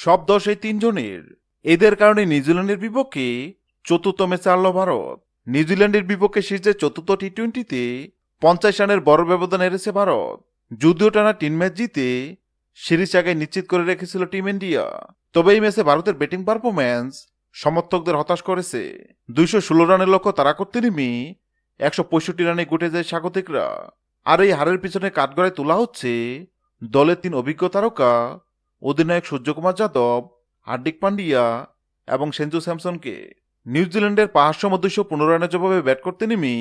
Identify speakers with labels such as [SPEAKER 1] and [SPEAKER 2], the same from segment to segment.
[SPEAKER 1] সব দোষ এই তিনজনের। এদের কারণে নিউজিল্যান্ডের বিপক্ষে চতুর্থ ম্যাচে হারল ভারত। নিউজিল্যান্ডের বিপক্ষে শীর্ষের চতুর্থ টি-20তে 50 রানের বড় ব্যবধান হেরেছে ভারত। যদিও টানা 3 ম্যাচ জিতে সিরিজ আগে নিশ্চিত করে রেখেছিল টিম ইন্ডিয়া। তবে এই ম্যাচে ভারতের ব্যাটিং পারফরম্যান্স সমর্থকদের হতাশ করেছে। 216 রানের লক্ষ্য তাড়া করতে নেমে 165 রানে গুটে যায় স্বাগতিকরা। আর এই হারের পিছনে কাঠগড়ায় তোলা হচ্ছে দলের 3 অভিজ্ঞ তারকা অধিনায়ক সূর্যকুমার যাদব, হার্দিক পান্ডিয়া এবং সঞ্জু স্যামসনকে। নিউজিল্যান্ডের 515 রানের জবাবে ব্যাট করতে নেমে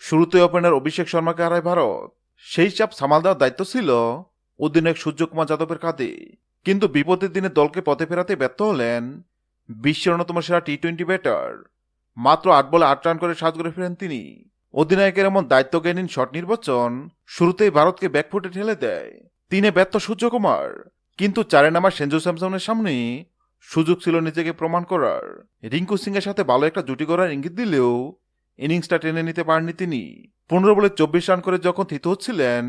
[SPEAKER 1] শুরুতে ওপেনার অভিষেক শর্মাকে হারায় ভারত। সেই চাপ সামাল দেওয়ার দায়িত্ব ছিল অধিনায়ক সূর্যকুমার যাদবের কাঁধে। কিন্তু বিপদের দিনে দলকে পথে ফেরাতে ব্যর্থ হলেন বিশ্বের অন্যতম সেরা টি-20 ব্যাটার। মাত্র 8 বলে 8 রান করে 7 করে ফেরেন তিনি। অধিনায়কের এমন দায়িত্বজ্ঞানহীন শট নির্বাচন শুরুতেই ভারতকে ব্যাকফুটে ঠেলে দেয়। 3-এ ব্যর্থ সূর্যকুমার, কিন্তু 4-এ নামা সঞ্জু স্যামসনের সামনে সুযোগ ছিল নিজেকে প্রমাণ করার। রিঙ্কু সিং এর সাথে ভালো একটা জুটি করার ইঙ্গিত দিলেও ইনিংসটা টেনে নিতে পারেননি তিনি। 15 বলে 24 রান করে যখন থিত হচ্ছিলেন,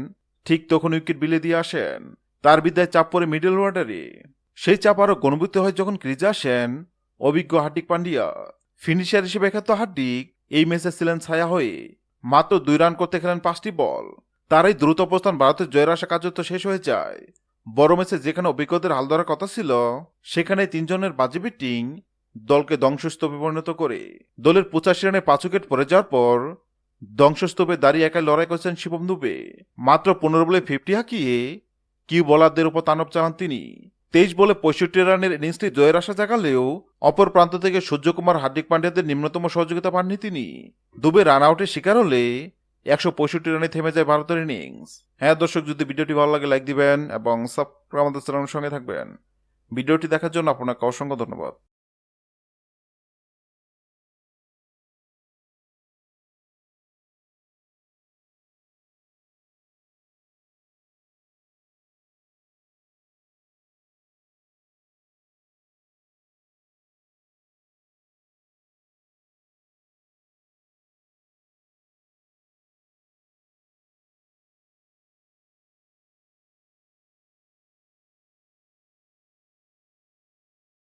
[SPEAKER 1] ঠিক তখন উইকেট বিলিয়ে দিয়ে আসেন। তার বিদায় চাপ পড়ে মিডল অর্ডারে। সেই চাপ আরও গণভূত হয় যখন ক্রিজে আসেন অভিজ্ঞ হার্দিক পান্ডিয়া। ফিনিশার হিসেবে খ্যাত হার্দিক এই ম্যাচে ছিলেন ছায়া হয়ে। মাত্র 2 রান করতে খেলেন 5টি বল। তার এই দ্রুত অবস্থান ভারতের জয়ের আশা কার্যত শেষ হয়ে যায়। বড় ম্যাচে যেখানে অভিজ্ঞদের হাল ধরার কথা ছিল, সেখানে 3 জনের বাজি ব্যাটিং দলকে ধ্বংসস্তূপে পরিণত করে। দলের 85 রানে 5 উইকেট পড়ে যাওয়ার পর ধ্বংসস্তূপে দাঁড়িয়ে একাই লড়াই করেছেন শিবম দুবে। মাত্র 15 বলে 50 হাঁকিয়ে কিউ বোলারদের উপর তাণ্ডব চালান তিনি। 23 বলে 65 রানের ইনিংসটি জয়ের আশা জাগালেও অপর প্রান্ত থেকে সূর্যকুমার, হার্দিক পান্ডিয়াদের নিম্নতম সহযোগিতা পাননি তিনি। দুবে রান আউটের শিকার হলে 165 রানে থেমে যায় ভারতের ইনিংস। হ্যাঁ দর্শক, যদি ভিডিওটি ভালো লাগে লাইক দিবেন এবং সাবস্ক্রাইব আমাদের চ্যানেলের সঙ্গে থাকবেন। ভিডিওটি দেখার জন্য আপনাকে অসংখ্য ধন্যবাদ।